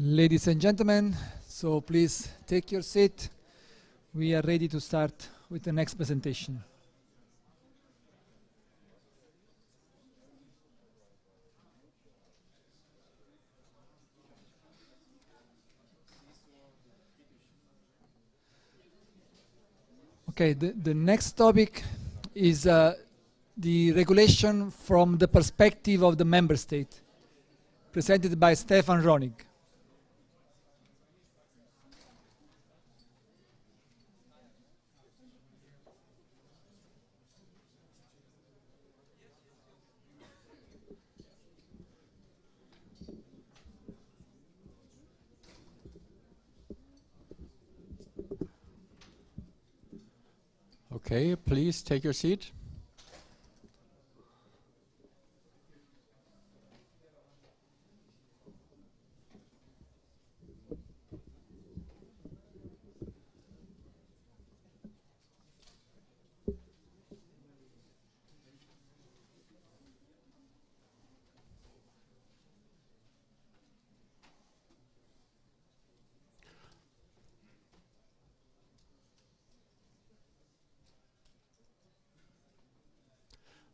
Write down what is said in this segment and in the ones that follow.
Ladies and gentlemen, so please take your seat. We are ready to start with the next presentation. Okay, the next topic is the regulation from the perspective of the member state, presented by Stefan Ronig. Okay, please take your seat.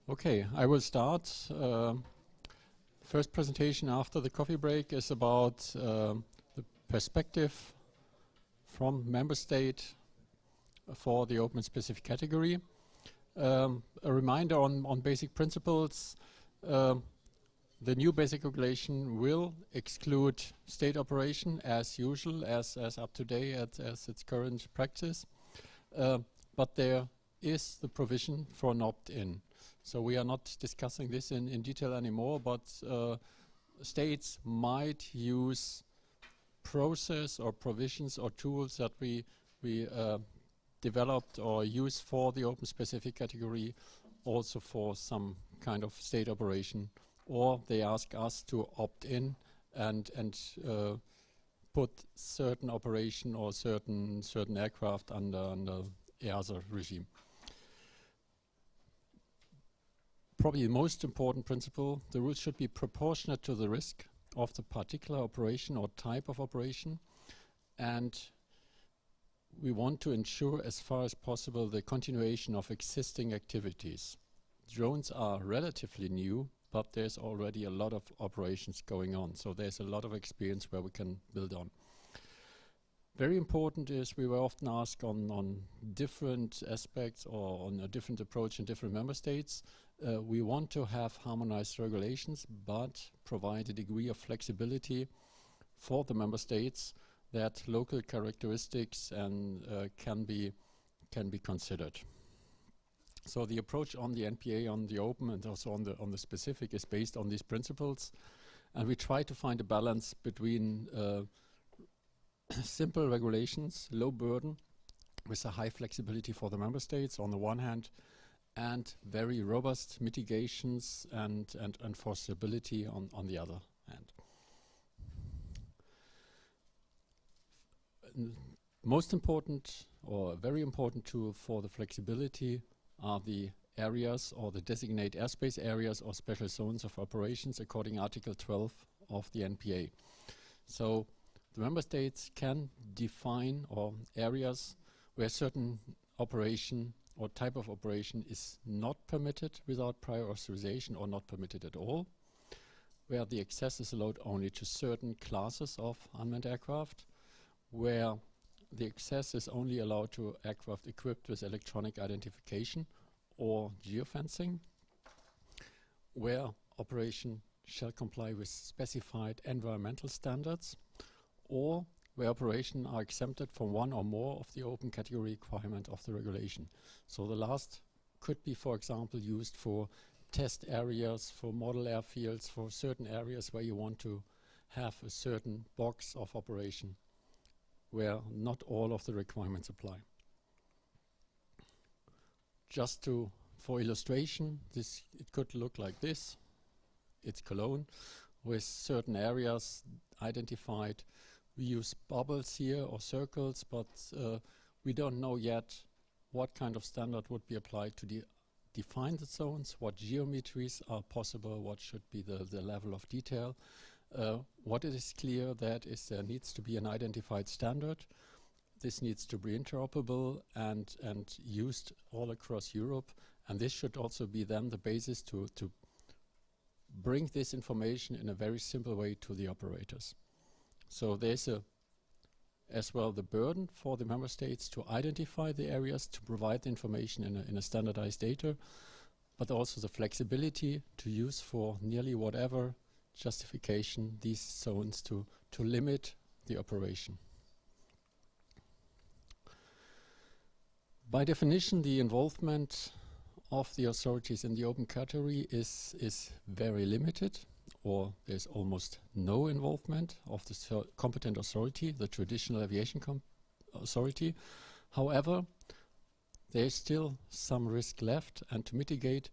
Okay, I will start. First presentation after the coffee break is about the perspective from member state for the open specific category. A reminder on basic principles. The new basic regulation will exclude state operation as usual, as up to date, as its current practice. But there is the provision for an opt-in. So we are not discussing this in detail anymore, but states might use process or provisions or tools that we developed or use for the open specific category also for some kind of state operation, or they ask us to opt in and put certain operation or certain aircraft under EASA regime. Probably the most important principle, the rules should be proportionate to the risk of the particular operation or type of operation, and we want to ensure as far as possible the continuation of existing activities. Drones are relatively new, but there's already a lot of operations going on, so there's a lot of experience where we can build on. Very important is we were often asked on different aspects or on a different approach in different member states. We want to have harmonized regulations, but provide a degree of flexibility for the member states that local characteristics and can be considered. So the approach on the NPA, on the open, and also on the specific is based on these principles, and we try to find a balance between simple regulations, low burden, with a high flexibility for the member states on the one hand, and very robust mitigations and enforceability on the other hand. Most important or very important tool for the flexibility are the areas or the designated airspace areas or special zones of operations according Article 12 of the NPA. So the member states can define or areas where certain operation or type of operation is not permitted without prior authorization or not permitted at all, where the access is allowed only to certain classes of unmanned aircraft, where the access is only allowed to aircraft equipped with electronic identification or geofencing, where operation shall comply with specified environmental standards, or where operations are exempted from one or more of the open category requirement of the regulation. So the last could be, for example, used for test areas, for model airfields, for certain areas where you want to have a certain box of operation where not all of the requirements apply. Just for illustration, it could look like this. It's Cologne with certain areas identified. We use bubbles here or circles, but we don't know yet what kind of standard would be applied to define the zones, what geometries are possible, what should be the level of detail. What is clear that is there needs to be an identified standard. This needs to be interoperable and used all across Europe. And this should also be then the basis to bring this information in a very simple way to the operators. So there's as well the burden for the member states to identify the areas, to provide the information in a standardized data, but also the flexibility to use for nearly whatever justification these zones to limit the operation. By definition, the involvement of the authorities in the open category is very limited, or there's almost no involvement of the competent authority, the traditional aviation authority. However, there is still some risk left, and to mitigate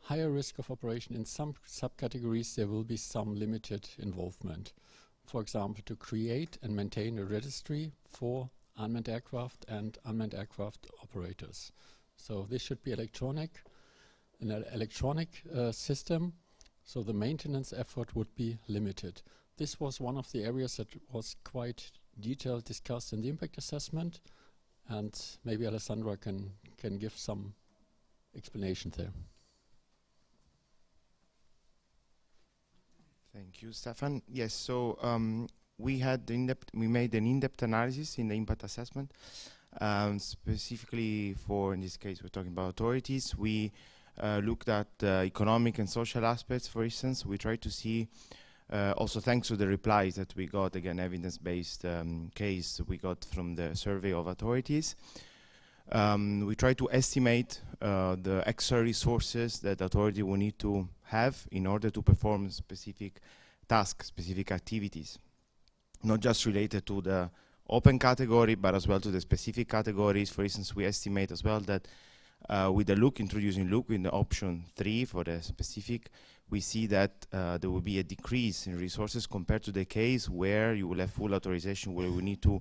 higher risk of operation in some subcategories, there will be some limited involvement. For example, to create and maintain a registry for unmanned aircraft and unmanned aircraft operators. So this should be an electronic system, so the maintenance effort would be limited. This was one of the areas that was quite detailed discussed in the impact assessment, and maybe Alessandra can give some explanation there. Thank you, Stefan. Yes, so we made an in-depth analysis in the impact assessment. Specifically for, in this case, we're talking about authorities. We looked at economic and social aspects, for instance. We tried to see, also thanks to the replies that we got, again, evidence-based case we got from the survey of authorities. We tried to estimate the extra resources that authority will need to have in order to perform specific tasks, specific activities, not just related to the open category, but as well to the specific categories. For instance, we estimate as well that with the look, introducing look in the option 3 for the specific, we see that there will be a decrease in resources compared to the case where you will have full authorization, where we need to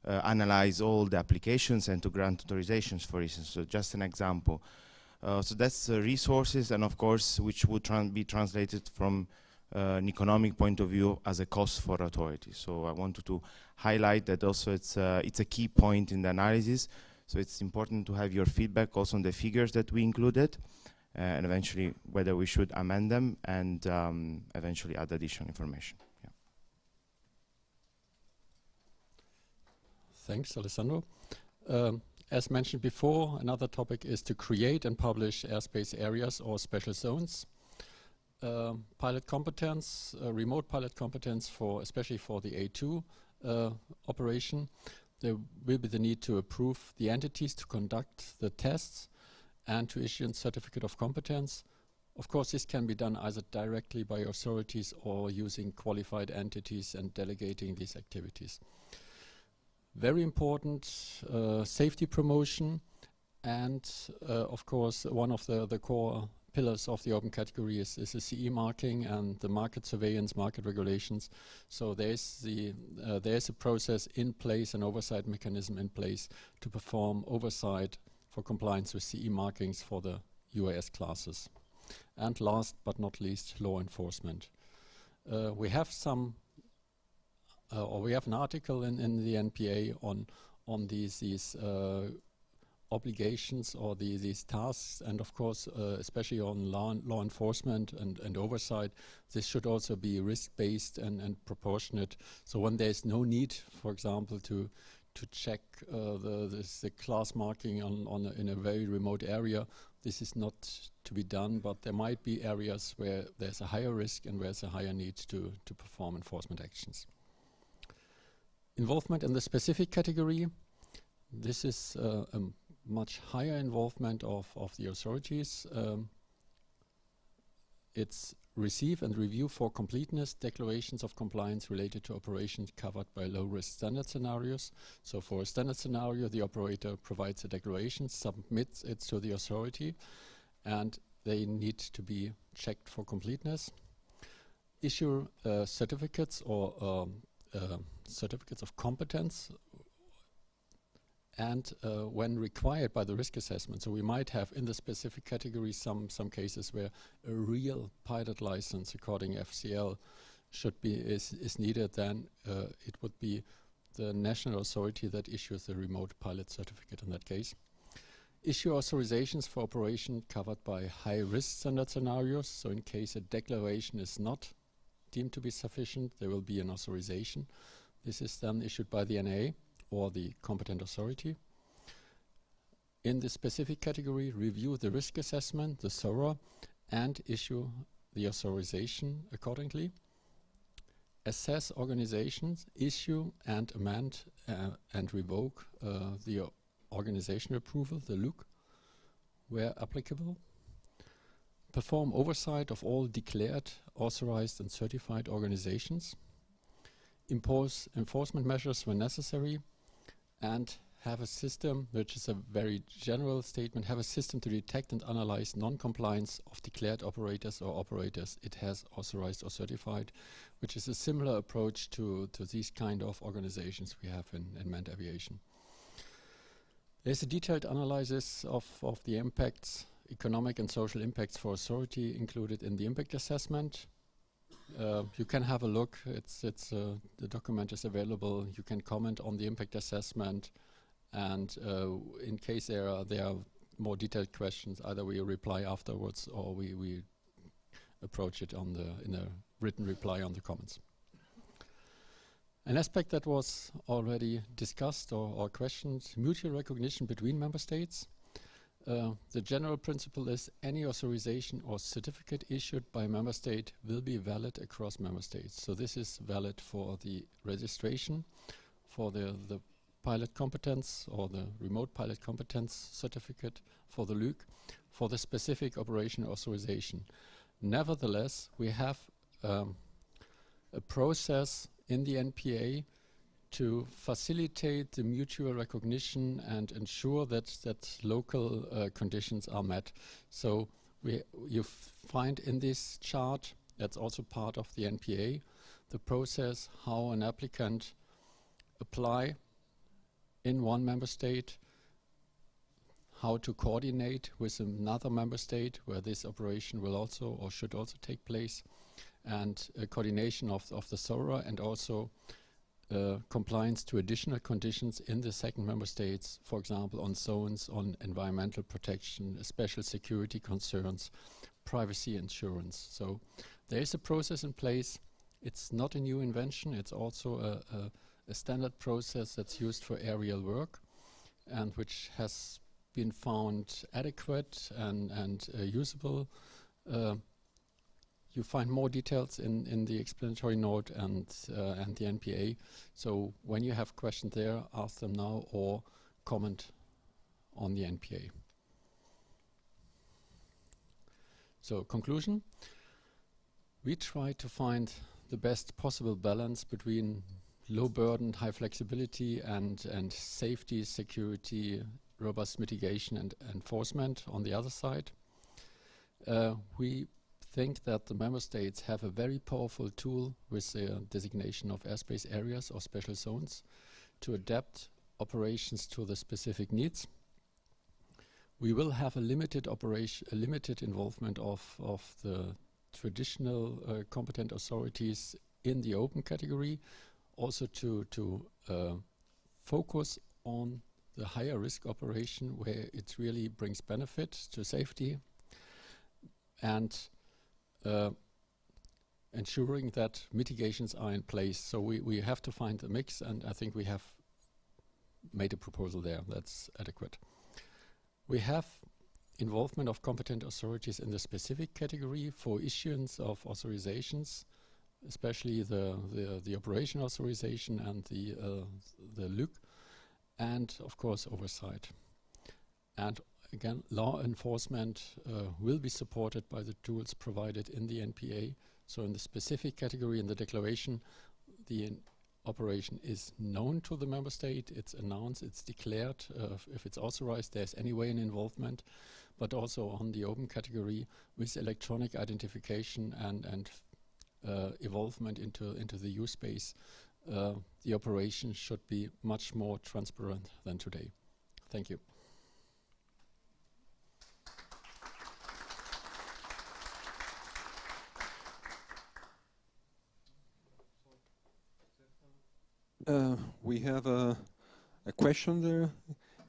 analyze all the applications and to grant authorizations, for instance. So just an example. So that's resources, and of course, which would be translated from an economic point of view as a cost for authorities. So I wanted to highlight that also it's a key point in the analysis. So it's important to have your feedback also on the figures that we included, and eventually whether we should amend them and eventually add additional information. Yeah. Thanks, Alessandro. As mentioned before, another topic is to create and publish airspace areas or special zones. Pilot competence, remote pilot competence for, especially for the A2 operation. There will be the need to approve the entities to conduct the tests and to issue a certificate of competence. Of course, this can be done either directly by authorities or using qualified entities and delegating these activities. Very important, safety promotion, and of course, one of the core pillars of the open category is the CE marking and the market surveillance, market regulations. So there's a process in place, an oversight mechanism in place to perform oversight for compliance with CE markings for the UAS classes. And last but not least, law enforcement. We have some, or we have an article in the NPA on these obligations or these tasks, and of course, especially on law enforcement and oversight, this should also be risk-based and proportionate. So when there's no need, for example, to check the class marking in a very remote area, this is not to be done, but there might be areas where there's a higher risk and where there's a higher need to perform enforcement actions. Involvement in the specific category. This is a much higher involvement of the authorities. It's receive and review for completeness declarations of compliance related to operations covered by low-risk standard scenarios. So for a standard scenario, the operator provides a declaration, submits it to the authority, and they need to be checked for completeness. Issue certificates or certificates of competence, and when required by the risk assessment. So we might have in the specific category some cases where a real pilot license according FCL is needed, then it would be the national authority that issues the remote pilot certificate in that case. Issue authorizations for operation covered by high risk standard scenarios. So in case a declaration is not deemed to be sufficient, there will be an authorization. This is then issued by the NA or the competent authority. In the specific category, review the risk assessment, the thorough, and issue the authorization accordingly. Assess organizations, issue and amend and revoke the organization approval, the LUC, where applicable. Perform oversight of all declared, authorized and certified organizations. Impose enforcement measures when necessary, and have a system, which is a very general statement, have a system to detect and analyze non-compliance of declared operators or operators it has authorized or certified, which is a similar approach to these kind of organizations we have in manned aviation. There's a detailed analysis of the impacts, economic and social impacts for authority included in the impact assessment. You can have a look, the document is available, you can comment on the impact assessment, and in case there are more detailed questions, either we reply afterwards or we approach it in a written reply on the comments. An aspect that was already discussed or questioned, mutual recognition between member states. The general principle is any authorization or certificate issued by a member state will be valid across member states. So this is valid for the registration, for the pilot competence or the remote pilot competence certificate, for the LUC, for the specific operation authorization. Nevertheless, we have a process in the NPA to facilitate the mutual recognition and ensure that local conditions are met. So you find in this chart, that's also part of the NPA, the process how an applicant apply in one member state, how to coordinate with another member state where this operation will also or should also take place, and coordination of the thorough and also compliance to additional conditions in the second member states, for example, on zones, on environmental protection, special security concerns, privacy insurance. So there is a process in place. It's not a new invention. It's also a standard process that's used for aerial work and which has been found adequate and usable. You find more details in the explanatory note and the NPA. So when you have questions there, ask them now or comment on the NPA. So conclusion, we try to find the best possible balance between low burden, high flexibility and safety, security, robust mitigation and enforcement on the other side. We think that the member states have a very powerful tool with the designation of airspace areas or special zones to adapt operations to the specific needs. We will have a limited involvement of the traditional competent authorities in the open category, also to focus on the higher risk operation where it really brings benefit to safety, and ensuring that mitigations are in place. So we have to find a mix, and I think we have made a proposal there that's adequate. We have involvement of competent authorities in the specific category for issuance of authorizations, especially the operation authorization and the LUC, and of course oversight. And again, law enforcement will be supported by the tools provided in the NPA. So in the specific category in the declaration, the operation is known to the member state, it's announced, it's declared. If it's authorized, there's anyway an involvement, but also on the open category with electronic identification and involvement into the use space, the operation should be much more transparent than today. Thank you. We have a question there.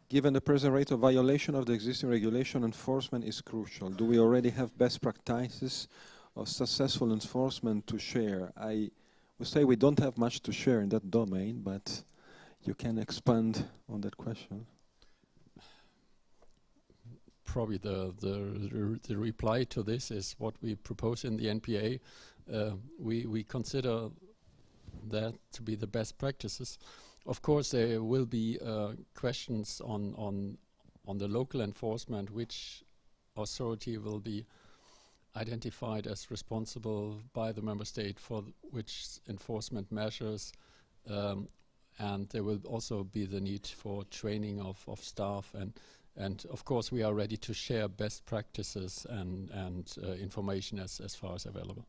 Given the present rate of violation of the existing regulation, enforcement is crucial. Do we already have best practices of successful enforcement to share? I would say we don't have much to share in that domain, but you can expand on that question. Probably the reply to this is what we propose in the NPA. We consider that to be the best practices. Of course, there will be questions on the local enforcement, which authority will be identified as responsible by the member state for which enforcement measures, and there will also be the need for training of staff, and of course we are ready to share best practices and information as far as available.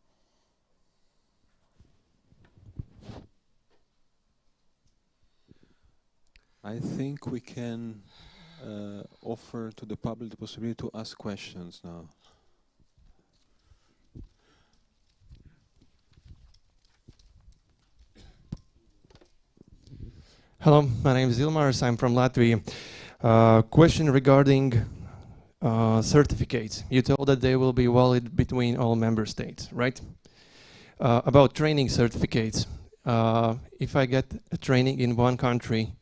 I think we can offer to the public the possibility to ask questions now. Hello, my name is Ilmars, I'm from Latvia. Question regarding certificates. You told that they will be valid between all member states, right? About training certificates. If I get a training in one country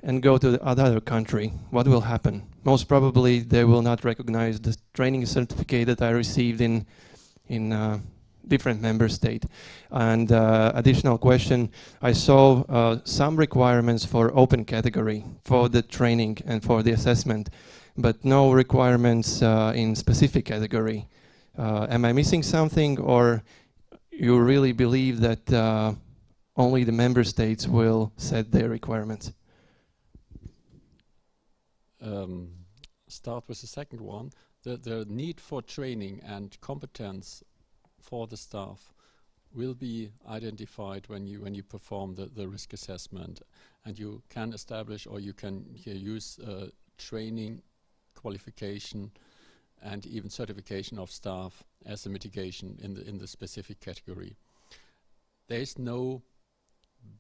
and go to the other country, what will happen? Most probably they will not recognize the training certificate that I received in different member state. And additional question, I saw some requirements for open category for the training and for the assessment, but no requirements in specific category. Am I missing something, or you really believe that only the member states will set their requirements? Start with the second one. The need for training and competence for the staff will be identified when you perform the risk assessment, and you can establish, or you can use training, qualification, and even certification of staff as a mitigation in the specific category. There is no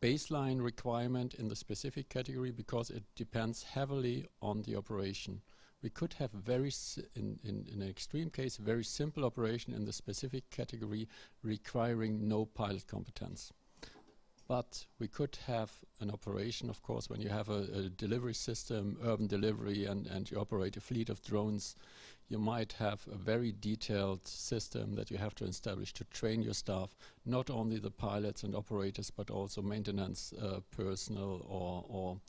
baseline requirement in the specific category because it depends heavily on the operation. We could have in an extreme case, very simple operation in the specific category requiring no pilot competence. But we could have an operation, of course, when you have a delivery system, urban delivery, and you operate a fleet of drones, you might have a very detailed system that you have to establish to train your staff, not only the pilots and operators, but also maintenance personnel or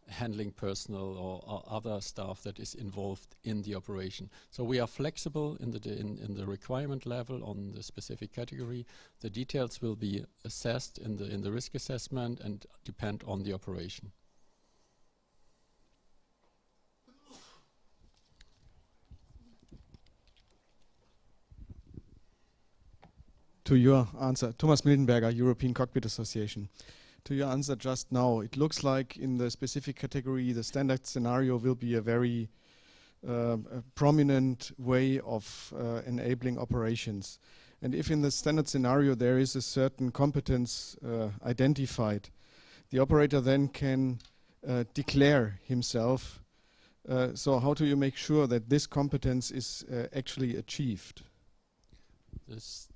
handling personnel or other staff that is involved in the operation. So we are flexible in the requirement level on the specific category. The details will be assessed in the risk assessment and depend on the operation. To your answer, Thomas Mildenberger, European Cockpit Association. To your answer just now, it looks like in the specific category, the standard scenario will be a very prominent way of enabling operations. And if in the standard scenario there is a certain competence identified, the operator then can declare himself. So how do you make sure that this competence is actually achieved? This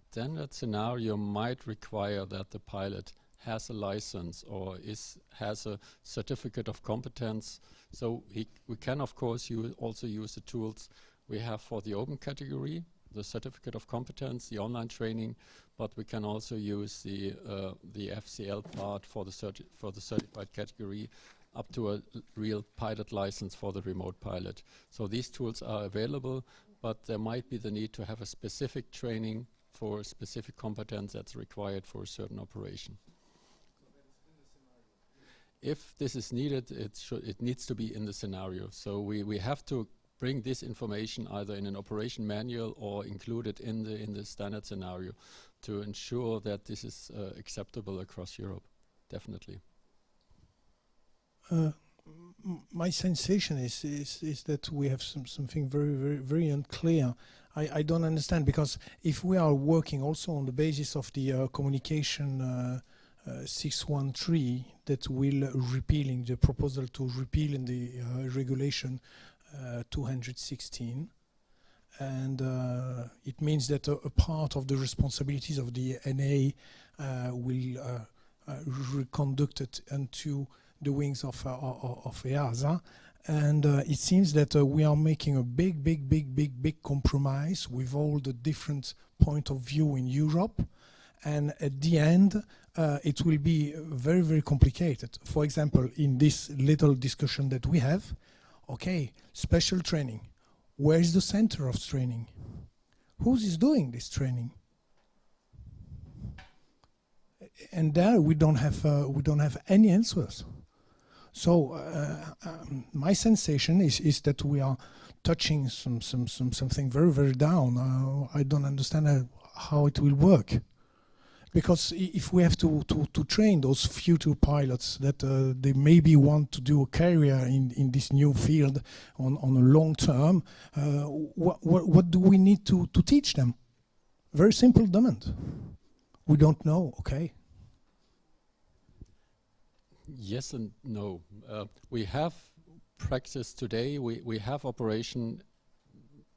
standard scenario might require that the pilot has a license or has a certificate of competence. So we can, of course, also use the tools we have for the open category, the certificate of competence, the online training, but we can also use the FCL part for the certified category up to a real pilot license for the remote pilot. So these tools are available, but there might be the need to have a specific training for a specific competence that's required for a certain operation. If this is needed, it needs to be in the scenario. So we have to bring this information either in an operation manual or include it in the standard scenario to ensure that this is acceptable across Europe. Definitely. My sensation is that we have something very unclear. I don't understand, because if we are working also on the basis of the communication 613 that will repealing the proposal to repeal in the regulation 216. And it means that a part of the responsibilities of the NA will reconducted into the wings of EASA. And it seems that we are making a big compromise with all the different point of view in Europe. And at the end, it will be very complicated. For example, in this little discussion that we have, okay, special training. Where is the center of training? Who is doing this training? And there we don't have any answers. So my sensation is that we are touching something very down. I don't understand how it will work. Because if we have to train those future pilots that they maybe want to do a career in this new field on a long term, what do we need to teach them? Very simple demand. We don't know, okay? Yes and no. We have practice today. We have operation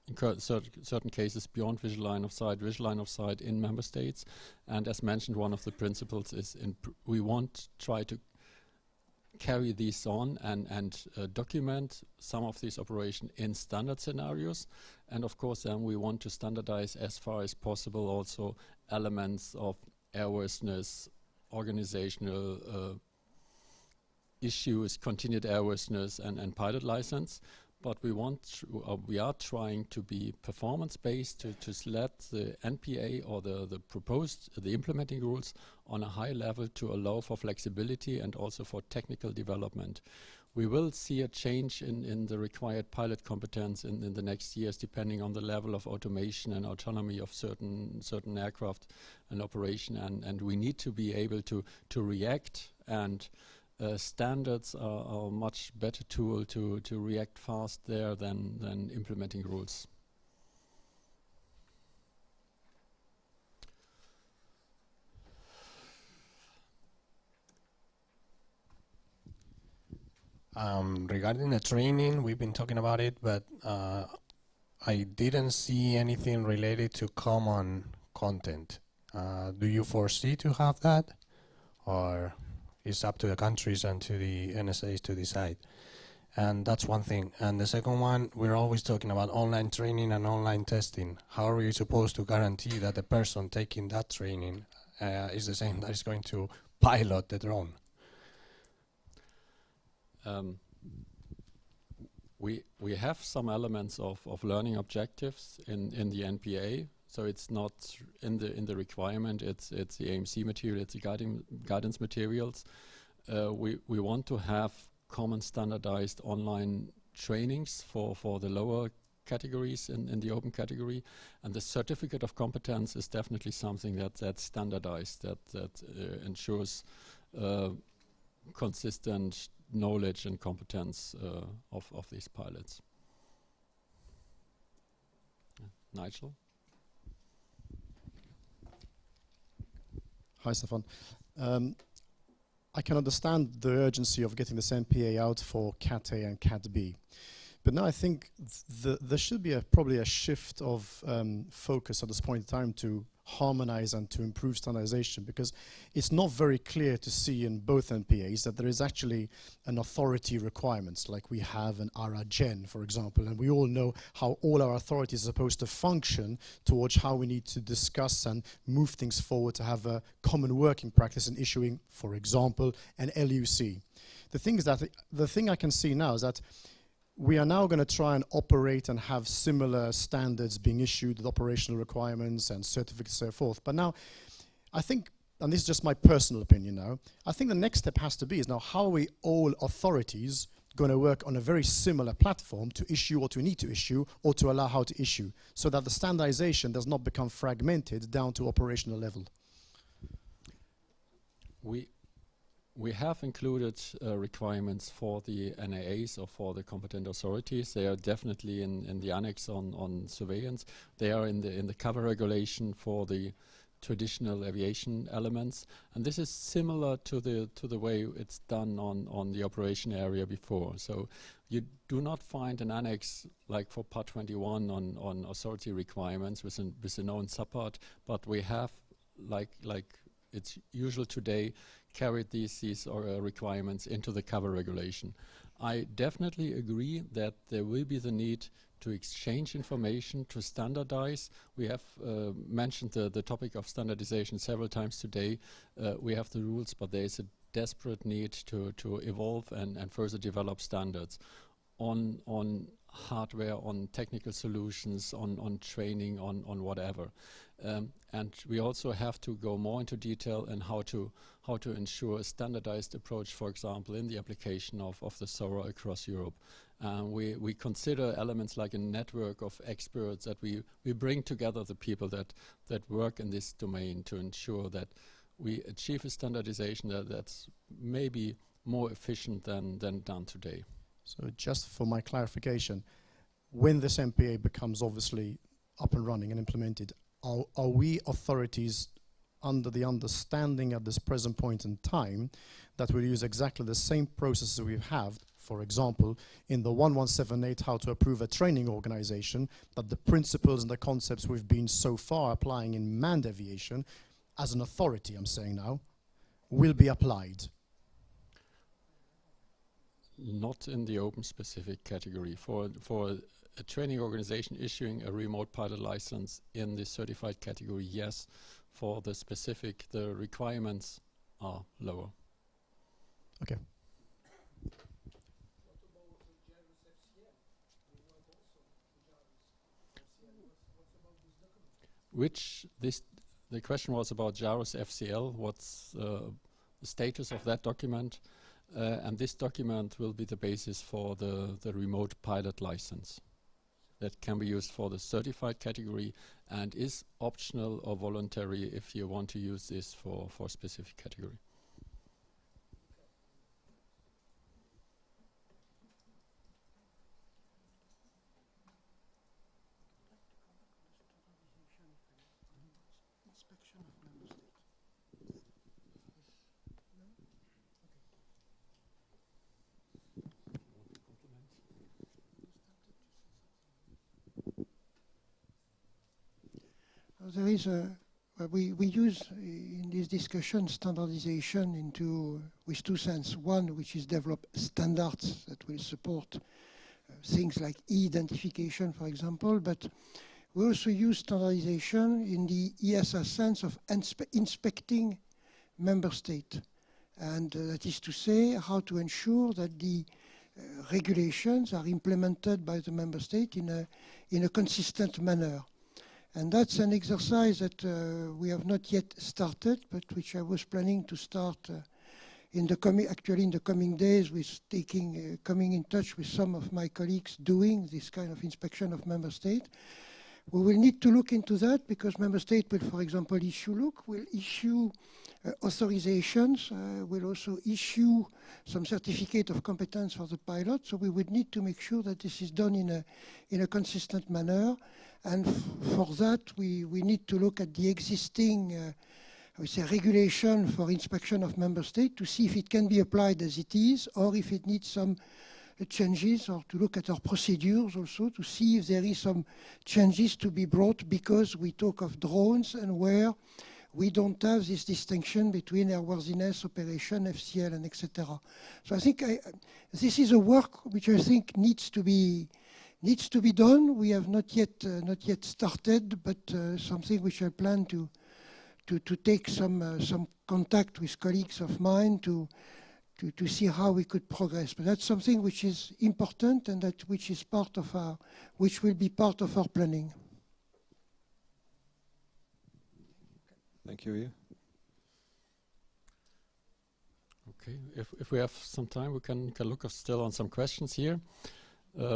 in certain cases beyond visual line of sight in member states. And as mentioned, one of the principles is we want to try to carry these on and document some of these operations in standard scenarios. And of course, then we want to standardize as far as possible also elements of airworthiness, organizational issues, continued airworthiness and pilot license. But we are trying to be performance-based to let the NPA or the implementing rules on a high level to allow for flexibility and also for technical development. We will see a change in the required pilot competence in the next years, depending on the level of automation and autonomy of certain aircraft and operation, and we need to be able to react, and standards are a much better tool to react fast there than implementing rules. Regarding the training, we've been talking about it, but I didn't see anything related to common content. Do you foresee to have that, or it's up to the countries and to the NSAs to decide? And that's one thing. And the second one, we're always talking about online training and online testing. How are you supposed to guarantee that the person taking that training is the same that is going to pilot the drone? We have some elements of learning objectives in the NPA. So it's not in the requirement. It's the AMC material. It's the guidance materials. We want to have common standardized online trainings for the lower categories in the open category, and the certificate of competence is definitely something that's standardized, that ensures consistent knowledge and competence of these pilots. Nigel? Hi, Stefan. I can understand the urgency of getting this MPA out for Cat A and Cat B. But now I think there should be probably a shift of focus at this point in time to harmonize and to improve standardization, because it's not very clear to see in both NPAs that there is actually an authority requirements like we have in ARA-Gen, for example, and we all know how all our authorities are supposed to function towards how we need to discuss and move things forward to have a common working practice in issuing, for example, an LUC. The thing is that the thing I can see now is that we are now going to try and operate and have similar standards being issued with operational requirements and certificates and so forth. But now, I think, and this is just my personal opinion now, I think the next step has to be is now how are we all authorities going to work on a very similar platform to issue what we need to issue or to allow how to issue, so that the standardization does not become fragmented down to operational level. We have included requirements for the NAAs or for the competent authorities. They are definitely in the annex on surveillance. They are in the cover regulation for the traditional aviation elements, and this is similar to the way it's done on the operation area before. So you do not find an annex like for Part 21 on authority requirements with a known subpart, but we have, like it's usual today, carried these requirements into the cover regulation. I definitely agree that there will be the need to exchange information, to standardize. We have mentioned the topic of standardization several times today. We have the rules, but there is a desperate need to evolve and further develop standards on hardware, on technical solutions, on training, on whatever. And we also have to go more into detail in how to ensure a standardized approach, for example, in the application of the SORA across Europe. We consider elements like a network of experts that we bring together the people that work in this domain to ensure that we achieve a standardization that's maybe more efficient than done today. So just for my clarification, when this MPA becomes obviously up and running and implemented, are we authorities under the understanding at this present point in time that we'll use exactly the same processes we have, for example, in the 1178, how to approve a training organization, that the principles and the concepts we've been so far applying in manned aviation, as an authority, I'm saying now, will be applied? Not in the open specific category. For a training organization issuing a remote pilot license in the certified category, yes. For the specific, the requirements are lower. Okay. The question was about JARUS FCL. What's the status of that document? And this document will be the basis for the remote pilot license that can be used for the certified category and is optional or voluntary if you want to use this for a specific category. There is we use in this discussion standardization with two senses. One, which is develop standards that will support things like e-identification, for example, but we also use standardization in the EASA sense of inspecting member state. And that is to say, how to ensure that the regulations are implemented by the member state in a consistent manner. And that's an exercise that we have not yet started, but which I was planning to start in the coming days, with coming in touch with some of my colleagues doing this kind of inspection of member state. We will need to look into that because member state will, for example, issue authorizations, will also issue some certificate of competence for the pilot. So we would need to make sure that this is done in a consistent manner. And for that, we need to look at the existing regulation for inspection of member state to see if it can be applied as it is or if it needs some changes, or to look at our procedures also to see if there is some changes to be brought, because we talk of drones and where we don't have this distinction between airworthiness, operation, FCL, and etc. So I think this is a work which I think needs to be done. We have not yet started, but something which I plan to take some contact with colleagues of mine to see how we could progress. But that's something which is important and which will be part of our planning. Thank you. Okay, if we have some time, we can look still on some questions here.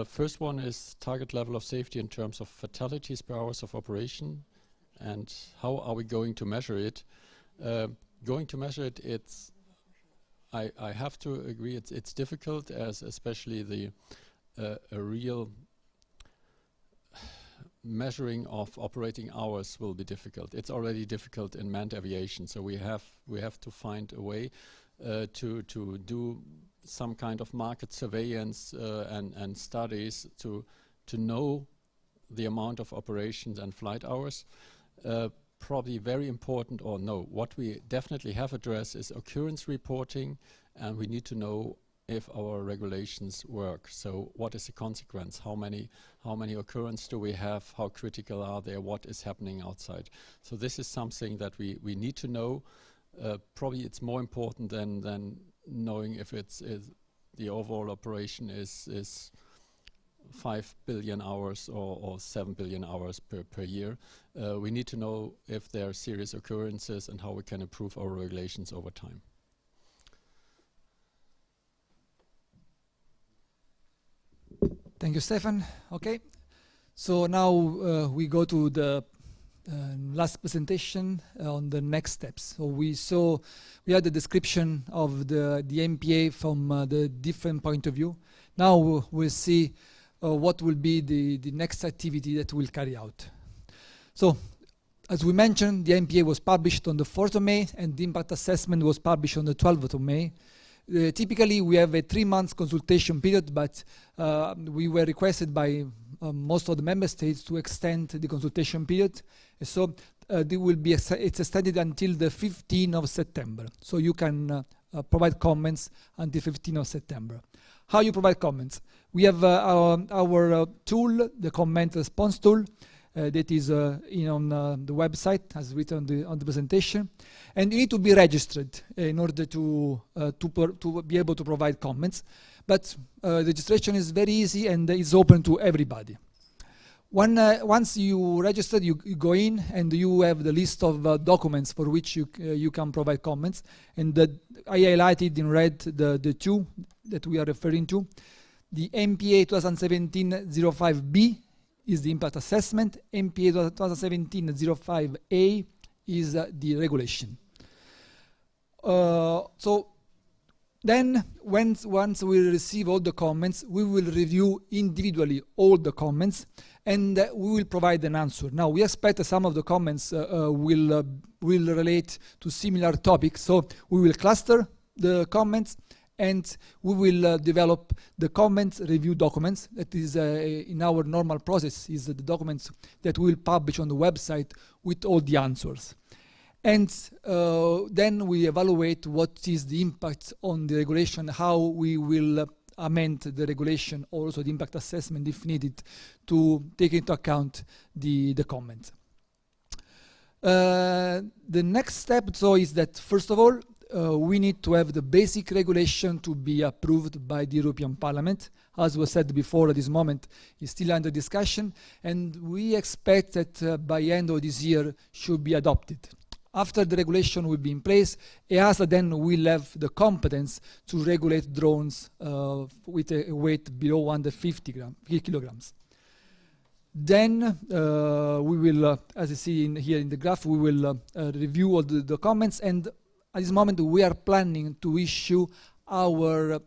First one is target level of safety in terms of fatalities per hours of operation, and how are we going to measure it? I have to agree, it's difficult, as especially a real measuring of operating hours will be difficult. It's already difficult in manned aviation, so we have to find a way to do some kind of market surveillance and studies to know the amount of operations and flight hours. Probably very important, or no, what we definitely have addressed is occurrence reporting, and we need to know if our regulations work. So what is the consequence? How many occurrences do we have? How critical are they? What is happening outside? So this is something that we need to know. Probably it's more important than knowing if the overall operation is 5 billion hours or 7 billion hours per year. We need to know if there are serious occurrences and how we can improve our regulations over time. Thank you, Stefan. Okay, so now we go to the last presentation on the next steps. So we had the description of the MPA from the different point of view. Now we'll see what will be the next activity that we'll carry out. So, as we mentioned, the MPA was published on the 4th of May, and the impact assessment was published on the 12th of May. Typically, we have a 3-month consultation period, but we were requested by most of the member states to extend the consultation period. So it's extended until the 15th of September. So you can provide comments until 15th of September. How you provide comments? We have our tool, the comment response tool, that is on the website, as written on the presentation, and you need to be registered in order to be able to provide comments. But registration is very easy and is open to everybody. Once you register, you go in and you have the list of documents for which you can provide comments. And I highlighted in red the two that we are referring to. The MPA 2017-05B is the impact assessment. MPA 2017-05A is the regulation. So then, once we receive all the comments, we will review individually all the comments, and we will provide an answer. Now, we expect that some of the comments will relate to similar topics, so we will cluster the comments, and we will develop the comments review documents. That is, in our normal process, is the documents that we will publish on the website with all the answers. And then we evaluate what is the impact on the regulation, how we will amend the regulation, also the impact assessment if needed, to take into account the comments. The next step, so, is that first of all, we need to have the basic regulation to be approved by the European Parliament. As was said before, at this moment is still under discussion, and we expect that by end of this year should be adopted. After the regulation will be in place, EASA then will have the competence to regulate drones with a weight below 150 kilograms. Then we will, as you see here in the graph, we will review all the comments, and at this moment we are planning to issue our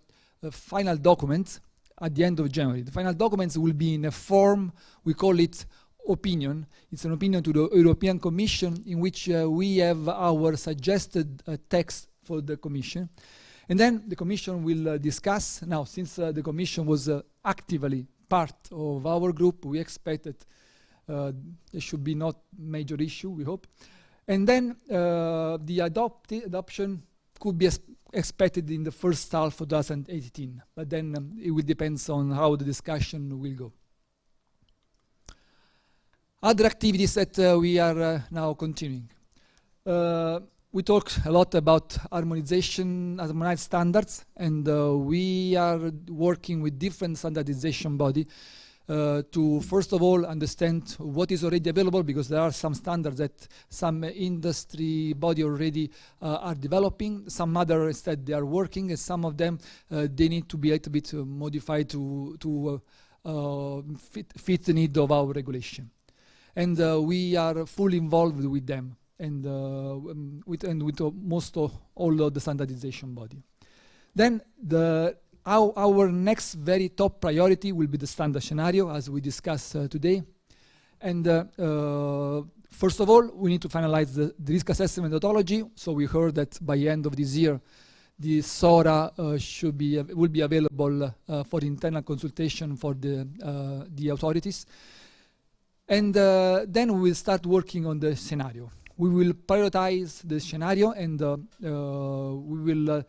final documents at the end of January. The final documents will be in a form, we call it opinion. It's an opinion to the European Commission in which we have our suggested text for the Commission. And then the Commission will discuss. Now, since the Commission was actively part of our group, we expect that there should be not major issue, we hope. And then the adoption could be expected in the first half of 2018. But then it will depend on how the discussion will go. Other activities that we are now continuing. We talked a lot about harmonized standards, and we are working with different standardization bodies to first of all understand what is already available, because there are some standards that some industry body already are developing, some other instead they are working, and some of them they need to be a little bit modified to fit the need of our regulation. And we are fully involved with them, and with most of all of the standardization body. Then our next very top priority will be the standard scenario, as we discussed today. And first of all, we need to finalize the risk assessment methodology. So we heard that by the end of this year, the SORA will be available for internal consultation for the authorities. And then we will start working on the scenario. We will prioritize the scenario, and we will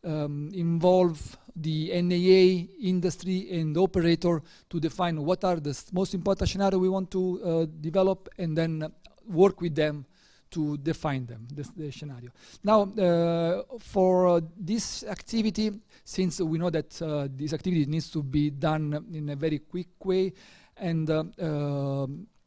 involve the NAA, industry, and operator to define what are the most important scenarios we want to develop, and then work with them to define them, the scenario. Now, for this activity, since we know that this activity needs to be done in a very quick way, and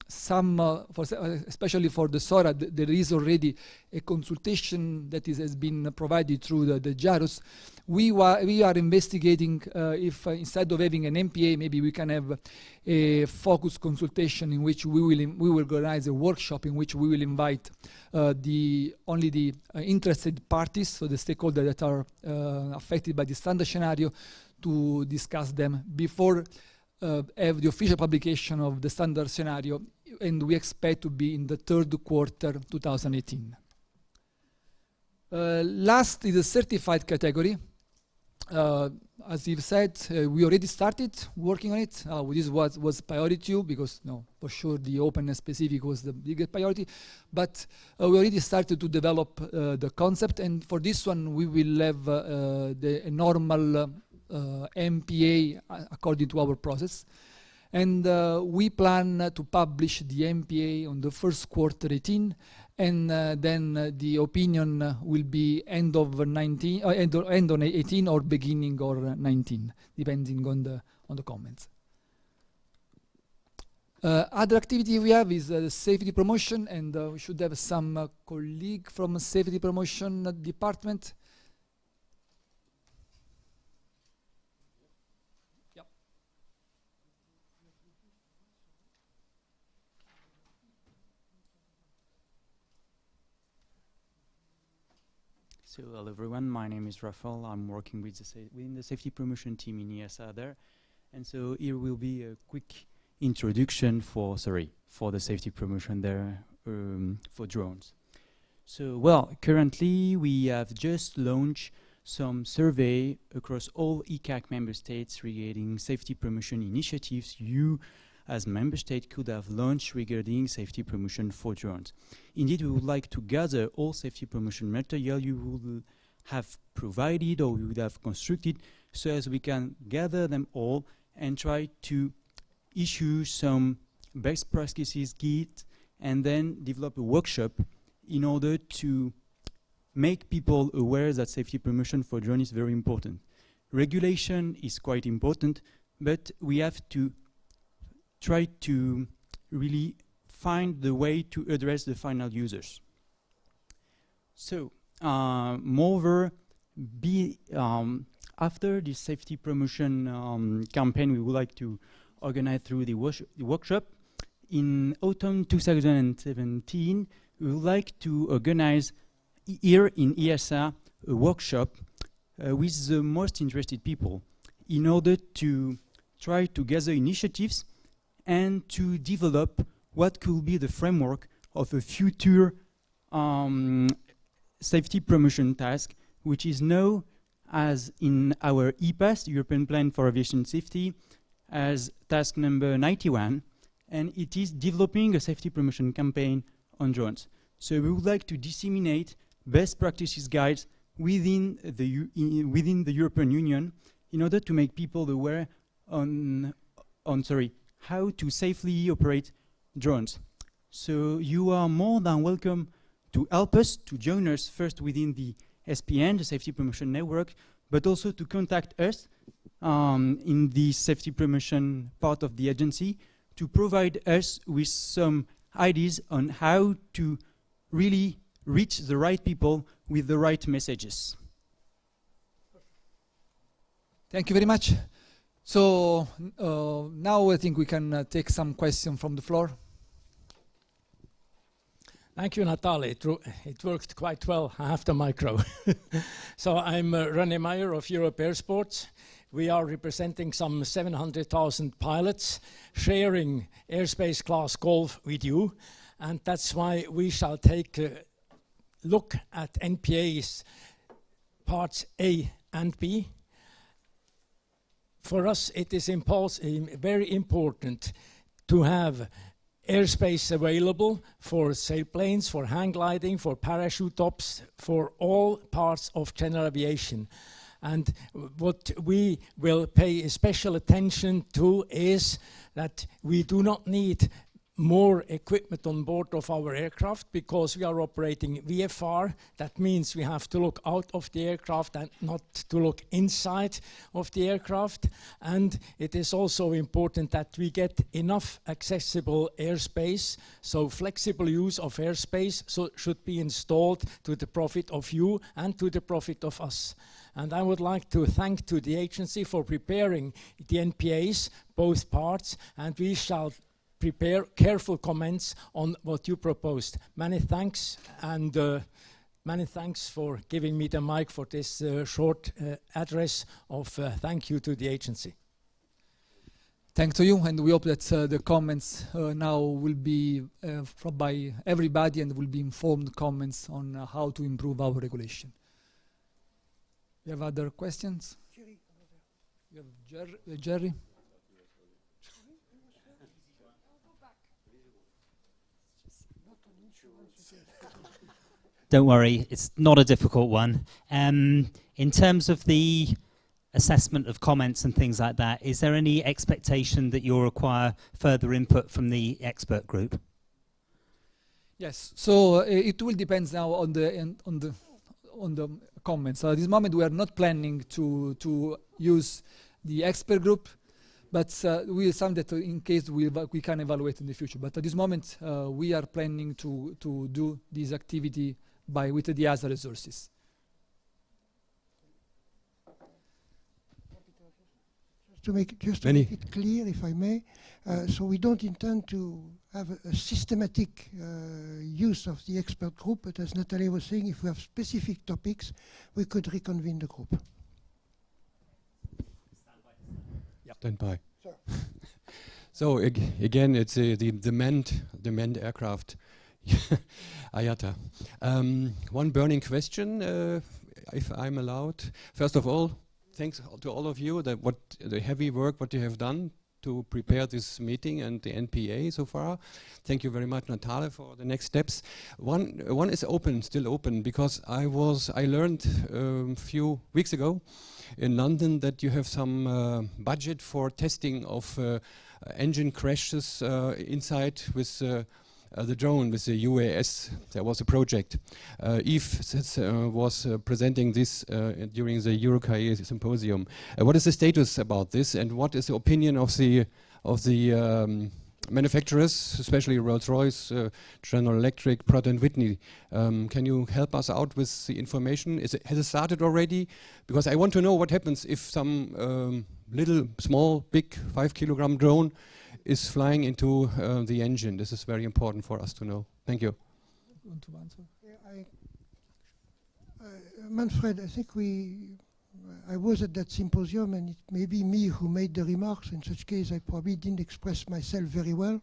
especially for the SORA, there is already a consultation that has been provided through the JARUS. We are investigating if instead of having an MPA, maybe we can have a focused consultation in which we will organize a workshop in which we will invite only the interested parties, so the stakeholders that are affected by the standard scenario, to discuss them before have the official publication of the standard scenario, and we expect to be in the third quarter 2018. Last is the certified category. As you've said, we already started working on it. This was priority 2, because for sure the open and specific was the biggest priority. But we already started to develop the concept, and for this one we will have the normal MPA according to our process. And we plan to publish the MPA on the first quarter 18, and then the opinion will be end of 18 or beginning or 19, depending on the comments. Other activity we have is safety promotion, and we should have some colleague from safety promotion department. So hello everyone, my name is Rafael. I'm working with within the safety promotion team in EASA there. And so here will be a quick introduction for the safety promotion there for drones. So well, currently we have just launched some survey across all ECAC member states regarding safety promotion initiatives you as member state could have launched regarding safety promotion for drones. Indeed, we would like to gather all safety promotion material you would have provided or you would have constructed, so as we can gather them all and try to issue some best practices guide, and then develop a workshop in order to make people aware that safety promotion for drone is very important. Regulation is quite important, but we have to try to really find the way to address the final users. So, moreover, after this safety promotion campaign, we would like to organize through the workshop. In autumn 2017, we would like to organize here in EASA a workshop with the most interested people in order to try to gather initiatives and to develop what could be the framework of a future safety promotion task, which is known as in our EPAS, European Plan for Aviation Safety, as task number 91, and it is developing a safety promotion campaign on drones. So we would like to disseminate best practices guides within the European Union in order to make people aware on how to safely operate drones. So you are more than welcome to help us, to join us first within the SPN, the Safety Promotion Network, but also to contact us in the safety promotion part of the agency to provide us with some ideas on how to really reach the right people with the right messages. Thank you very much. So now I think we can take some questions from the floor. Thank you, Natale. It worked quite well. I have the micro. So I'm René Meyer of Europe Airsports, we are representing some 700,000 pilots sharing airspace class Golf with you. And that's why we shall take a look at NPA's parts A and B. For us, it is very important to have airspace available for sailplanes, for hang gliding, for parachute tops, for all parts of general aviation. And what we will pay special attention to is that we do not need more equipment on board of our aircraft because we are operating VFR. That means we have to look out of the aircraft and not to look inside of the aircraft. And it is also important that we get enough accessible airspace, so flexible use of airspace should be installed to the profit of you and to the profit of us. And I would like to thank to the agency for preparing the NPAs, both parts, and we shall prepare careful comments on what you proposed. Many thanks, and many thanks for giving me the mic for this short address of thank you to the agency. Thanks to you, and we hope that the comments now will be by everybody and will be informed comments on how to improve our regulation. You have other questions? You have Jerry? Don't worry, it's not a difficult one. In terms of the assessment of comments and things like that, is there any expectation that you'll require further input from the expert group? Yes, so it will depend now on the comments. At this moment, we are not planning to use the expert group, but we some that in case we can evaluate in the future. But at this moment, we are planning to do this activity with the EASA resources. To make it clear, if I may, so we don't intend to have a systematic use of the expert group, but as Natale was saying, if we have specific topics, we could reconvene the group. Stand by. So again, it's the manned aircraft. IATA. One burning question, if I'm allowed. First of all, thanks to all of you that the heavy work what you have done to prepare this meeting and the NPA so far. Thank you very much, Natale, for the next steps. One is still open, because I learned a few weeks ago in London that you have some budget for testing of engine crashes inside with the drone, with the UAS. There was a project. Yves was presenting this during the EuroCAE symposium. What is the status about this, and what is the opinion of the manufacturers, especially Rolls-Royce, General Electric, Pratt & Whitney? Can you help us out with the information? Has it started already? Because I want to know what happens if some little, small, big 5-kilogram drone is flying into the engine. This is very important for us to know. Thank you. Want to answer? Manfred, I think I was at that symposium, and it may be me who made the remarks. In such case, I probably didn't express myself very well.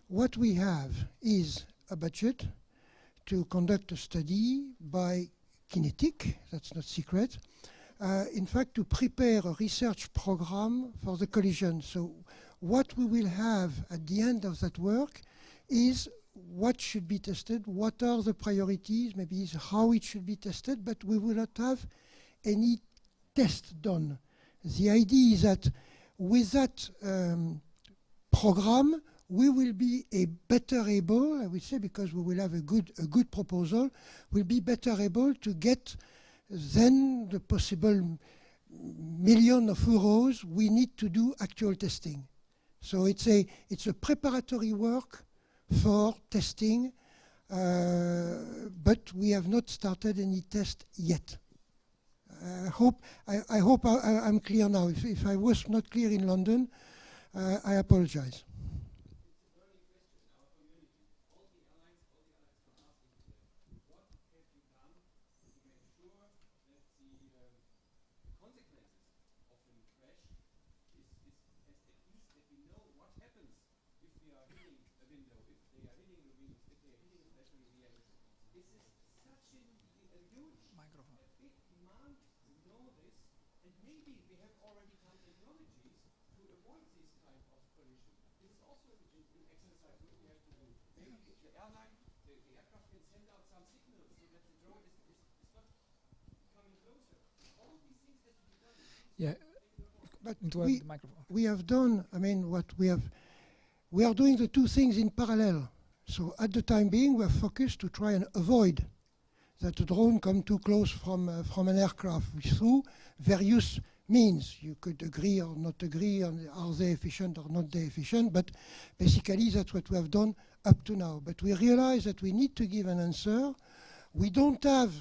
What we have is a budget to conduct a study by Kinetic, that's not secret, in fact, to prepare a research program for the collision. So what we will have at the end of that work is what should be tested, what are the priorities, maybe is how it should be tested, but we will not have any test done. The idea is that with that program, we will be better able, I would say, because we will have a good proposal, we'll be better able to get then the possible million of euros we need to do actual testing. So it's a preparatory work for testing, but we have not started any test yet. I hope I'm clear now. If I was not clear in London, I apologize. Yeah, but into the microphone. we have done, I mean, what we are doing the two things in parallel. So at the time being, we are focused to try and avoid that the drone come too close from an aircraft through various means. You could agree or not agree on are they efficient or not they efficient, but basically that's what we have done up to now. But we realize that we need to give an answer. We don't have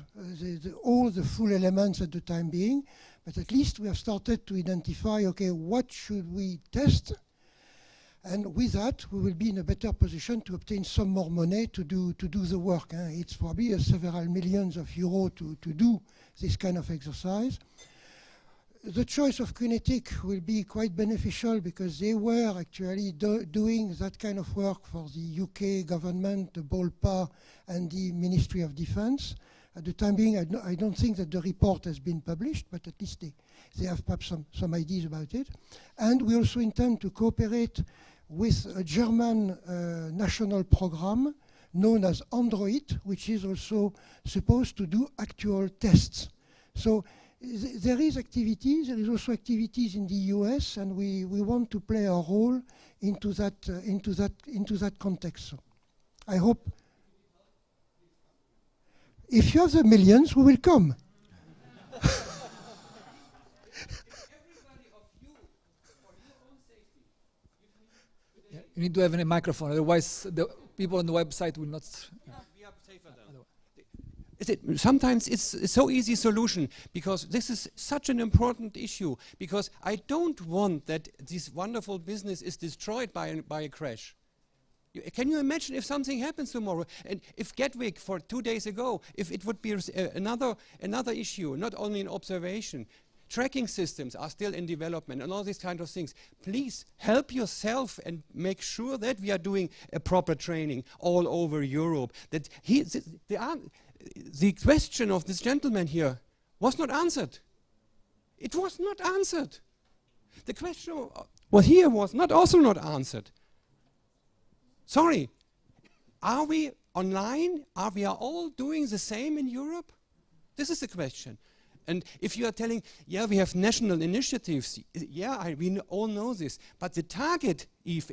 all the full elements at the time being, but at least we have started to identify, okay, what should we test? And with that, we will be in a better position to obtain some more money to do the work. It's probably several millions of euros to do this kind of exercise. The choice of QinetiQ will be quite beneficial because they were actually doing that kind of work for the UK government, the BOLPA, and the Ministry of Defense. At the time being, I don't think that the report has been published, but at least they have perhaps some ideas about it. And we also intend to cooperate with a German national program known as Android, which is also supposed to do actual tests. So there is activities, there is also activities in the US, and we want to play a role into that context. So I hope if you have the millions, we will come. Yeah, you need to have a microphone, otherwise the people on the website will not. Is it sometimes it's a so easy solution because this is such an important issue because I don't want that this wonderful business is destroyed by a crash. Can you imagine if something happens tomorrow and if Gatwick for 2 days ago, if it would be another issue, not only an observation, tracking systems are still in development and all these kind of things. Please help yourself and make sure that we are doing a proper training all over Europe. That the question of this gentleman here was not answered. It was not answered. The question here was also not answered. Sorry, are we online? Are we all doing the same in Europe? This is the question. And if you are telling, yeah, we have national initiatives, yeah, we all know this, but the target is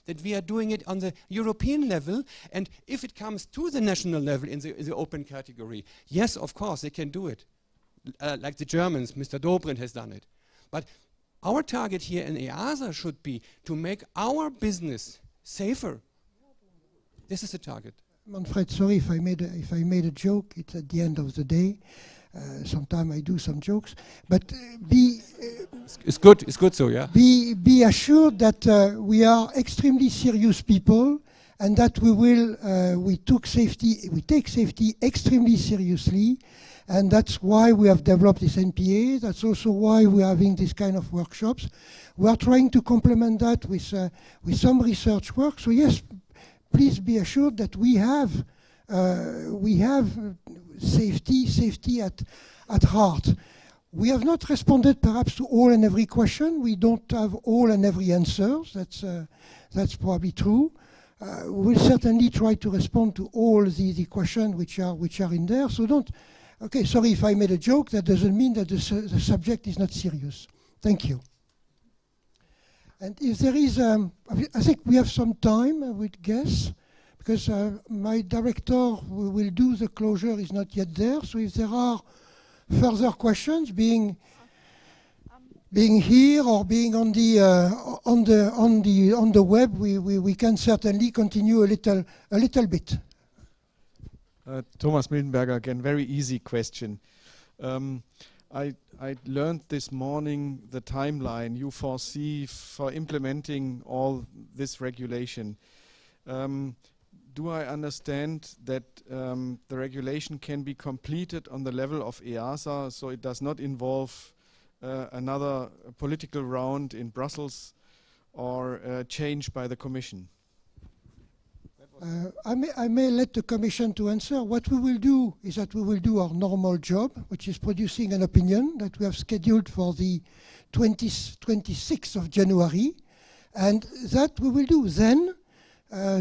that we are doing it on the European level, and if it comes to the national level in the open category, yes, of course, they can do it. Like the Germans, Mr. Dobrindt has done it. But our target here in EASA should be to make our business safer. This is the target. Manfred, sorry if I made a joke. It's at the end of the day. Sometimes I do some jokes, but it's good. It's good. So yeah. Be assured that we are extremely serious people, and that we take safety extremely seriously, and that's why we have developed this NPA. That's also why we're having this kind of workshops. We are trying to complement that with some research work. So yes, please be assured that we have safety at heart. We have not responded perhaps to all and every question. We don't have all and every answer. That's probably true. We'll certainly try to respond to all the questions which are in there. So don't. Okay, sorry if I made a joke. That doesn't mean that the subject is not serious. Thank you. And if there is, I think we have some time, I would guess, because my director who will do the closure is not yet there. So if there are further questions, being here or being on the web, we can certainly continue a little bit. Thomas Mildenberger again, very easy question. I learned this morning the timeline you foresee for implementing all this regulation. Do I understand that the regulation can be completed on the level of EASA, so it does not involve another political round in Brussels, or changed by the Commission? I may let the Commission to answer. What we will do is that we will do our normal job, which is producing an opinion that we have scheduled for the 26th of January, and that we will do. Then,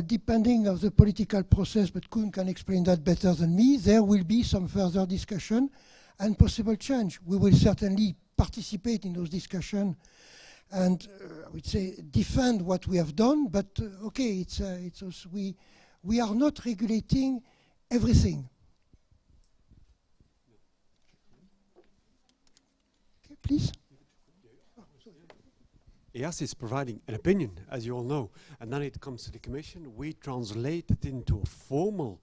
depending on the political process, but Koen can explain that better than me, there will be some further discussion and possible change. We will certainly participate in those discussions and I would say defend what we have done, but okay, it's also we are not regulating everything. Okay, please. EASA is providing an opinion, as you all know, and then it comes to the Commission. We translate it into a formal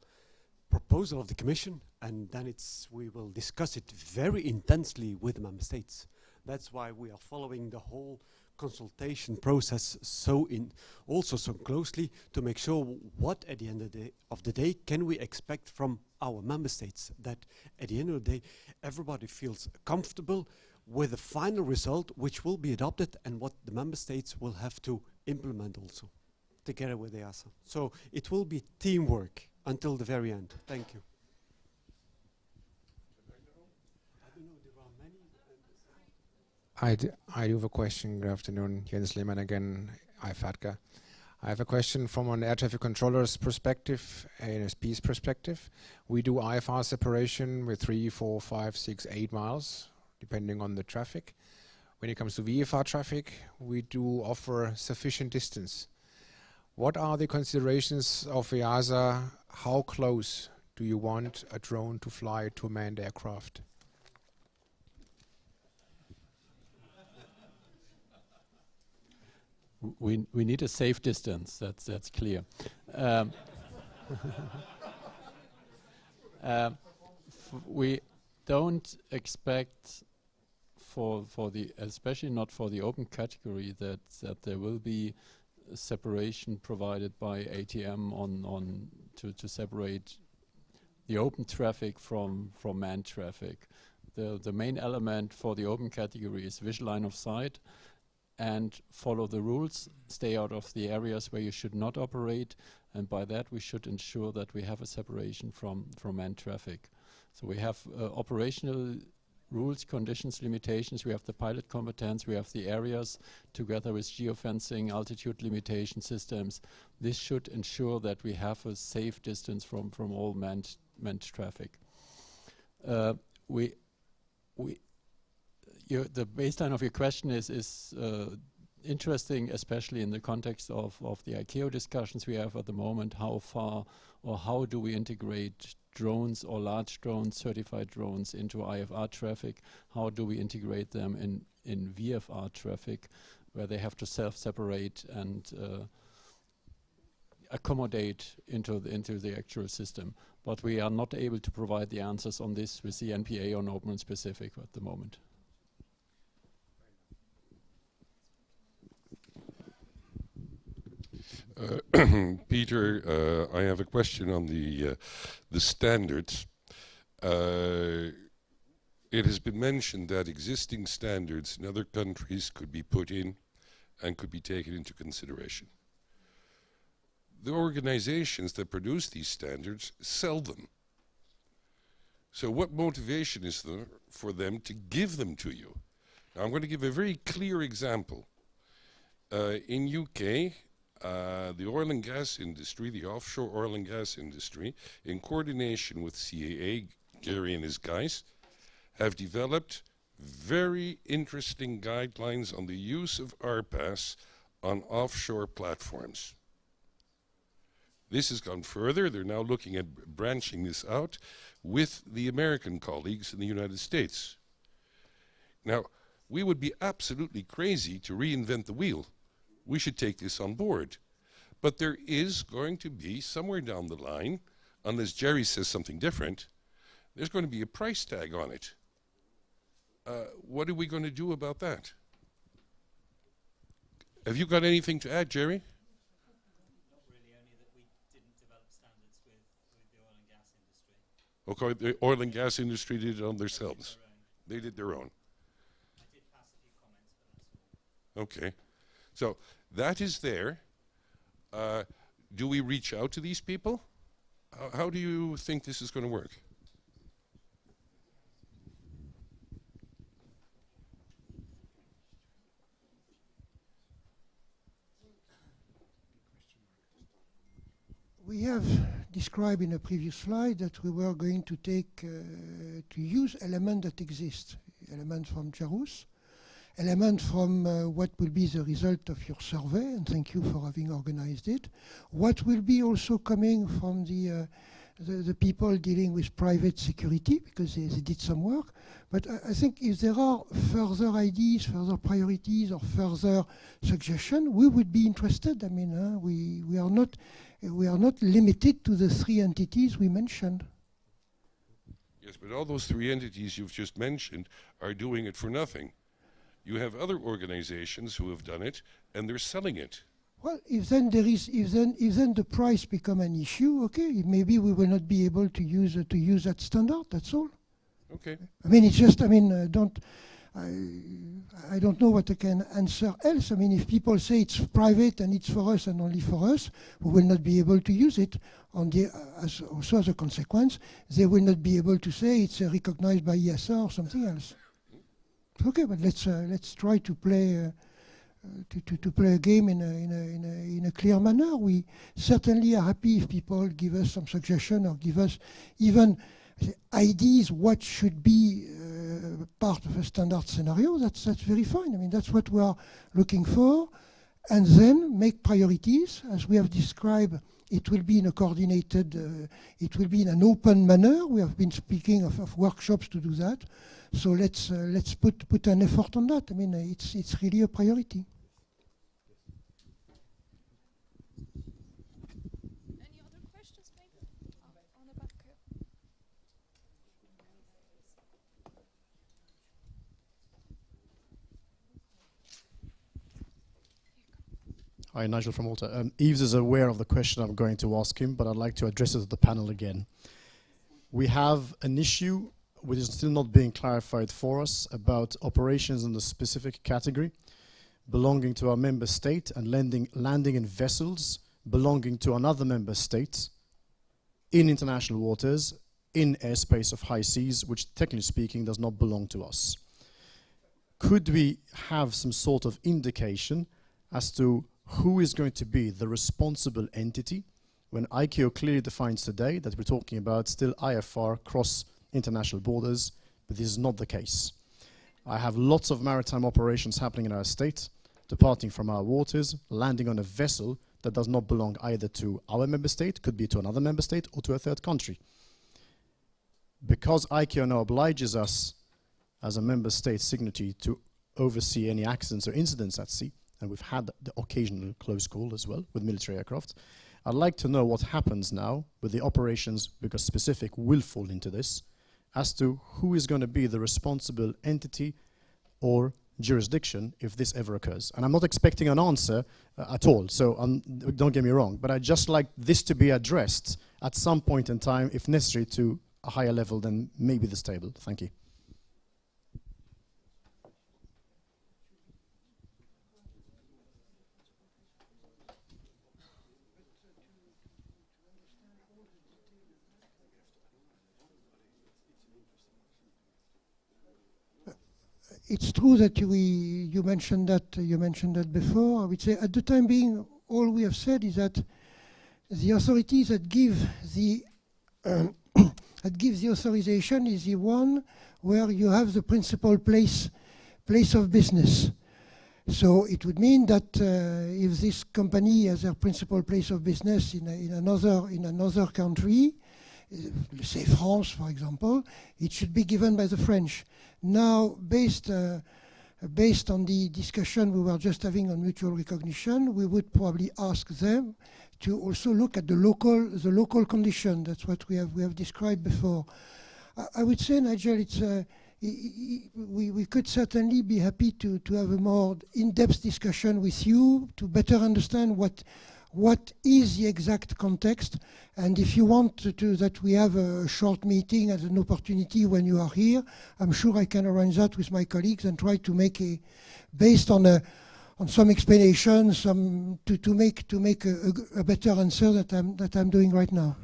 proposal of the Commission, and then we will discuss it very intensely with the Member States. That's why we are following the whole consultation process so closely to make sure what at the end of the day can we expect from our Member States, that at the end of the day everybody feels comfortable with the final result which will be adopted and what the Member States will have to implement also together with EASA. So it will be teamwork until the very end. Thank you. I do have a question. Good afternoon, Jens Lehmann again, IFATCA. I have a question from an air traffic controller's perspective, ANSP's perspective. We do IFR separation with 3, 4, 5, 6, 8 miles, depending on the traffic. When it comes to VFR traffic, we do offer sufficient distance. What are the considerations of EASA? How close do you want a drone to fly to a manned aircraft? We need a safe distance. That's clear. We don't expect for the, especially not for the open category, that there will be separation provided by ATM on to separate the open traffic from manned traffic. The main element for the open category is visual line of sight and follow the rules, stay out of the areas where you should not operate, and by that we should ensure that we have a separation from manned traffic. So we have operational rules, conditions, limitations, we have the pilot competence, we have the areas together with geofencing, altitude limitation systems. This should ensure that we have a safe distance from all manned traffic. The baseline of your question is interesting, especially in the context of the ICAO discussions we have at the moment. How far or how do we integrate drones or large drones, certified drones, into IFR traffic? How do we integrate them in VFR traffic, where they have to self-separate and accommodate into the actual system? But we are not able to provide the answers on this with the NPA on open and specific at the moment. Peter, I have a question on the standards. It has been mentioned that existing standards in other countries could be put in and could be taken into consideration. The organizations that produce these standards sell them. So what motivation is there for them to give them to you? Now I'm going to give a very clear example. In UK, the oil and gas industry, the offshore oil and gas industry, in coordination with CAA, Gary and his guys, have developed very interesting guidelines on the use of RPAS on offshore platforms. This has gone further. They're now looking at branching this out with the American colleagues in the United States. Now, we would be absolutely crazy to reinvent the wheel. We should take this on board. But there is going to be, somewhere down the line, unless Jerry says something different, there's going to be a price tag on it. What are we going to do about that? Have you got anything to add, Jerry? Not really, only that we didn't develop standards with the oil and gas industry. Okay, the oil and gas industry did it on themselves. They did their own. I did pass a few comments, but that's all. Okay. So That is there. Do we reach out to these people? How do you think this is going to work? We have described in a previous slide that we were going to take to use elements that exist, elements from JARUS, elements from what will be the result of your survey, and thank you for having organized it. What will be also coming from the people dealing with private security, because they did some work. But I think if there are further ideas, further priorities, or further suggestions, we would be interested. I mean, we are not limited to the 3 entities we mentioned. Yes, but all those 3 entities you've just mentioned are doing it for nothing. You have other organizations who have done it, and they're selling it. Well, if then the price become an issue, okay, maybe we will not be able to use that standard. That's all. Okay. I mean, it's just. I mean, I don't know what I can answer else. I mean, if people say it's private and it's for us and only for us, we will not be able to use it. Also as a consequence, they will not be able to say it's recognized by EASA or something else. Okay, but let's try to play to play a game in a clear manner. We certainly are happy if people give us some suggestion or give us even ideas what should be part of a standard scenario. That's very fine. I mean, that's what we are looking for, and then make priorities as we have described. It will be in a coordinated. It will be in an open manner. We have been speaking of workshops to do that. So let's put an effort on that. I mean, it's really a priority. Any other questions, maybe? On the back. Hi, Nigel from Malta. Yves is aware of the question I'm going to ask him, but I'd like to address it to the panel again. We have an issue which is still not being clarified for us about operations in the specific category belonging to our member state and landing in vessels belonging to another member state in international waters, in airspace of high seas, which technically speaking does not belong to us. Could we have some sort of indication as to who is going to be the responsible entity when ICAO clearly defines today that we're talking about still IFR cross international borders, but this is not the case. I have lots of maritime operations happening in our state, departing from our waters, landing on a vessel that does not belong either to our member state, could be to another member state, or to a third country. Because ICAO now obliges us as a member state signatory to oversee any accidents or incidents at sea, and we've had the occasional close call as well with military aircraft, I'd like to know what happens now with the operations, because specific will fall into this, as to who is going to be the responsible entity or jurisdiction if this ever occurs. And I'm not expecting an answer at all, so don't get me wrong, but I'd just like this to be addressed at some point in time, if necessary, to a higher level than maybe this table. Thank you. It's true that you mentioned that before. I would say at the time being, all we have said is that the authorities that give the authorization is the one where you have the principal place of business. So it would mean that if this company has their principal place of business in another country, let's say France, for example, it should be given by the French. Now, based on the discussion we were just having on mutual recognition, we would probably ask them to also look at the local condition. That's what we have described before. I would say, Nigel, we could certainly be happy to have a more in-depth discussion with you to better understand what is the exact context, and if you want that we have a short meeting as an opportunity when you are here, I'm sure I can arrange that with my colleagues and try to make based on some explanation, to make a better answer that I'm doing right now.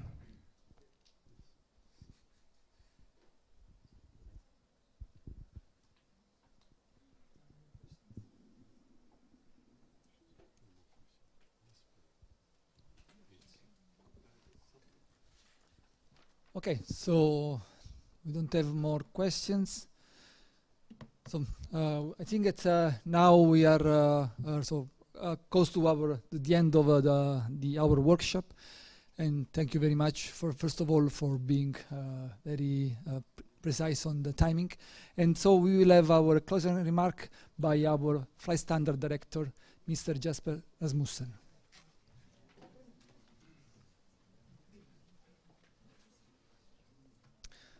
Okay, so we don't have more questions. So I think that now we are close to the end of our workshop, and thank you very much for first of all for being very precise on the timing. And so we will have our closing remark by our flight standard director, Mr. Jesper Rasmussen.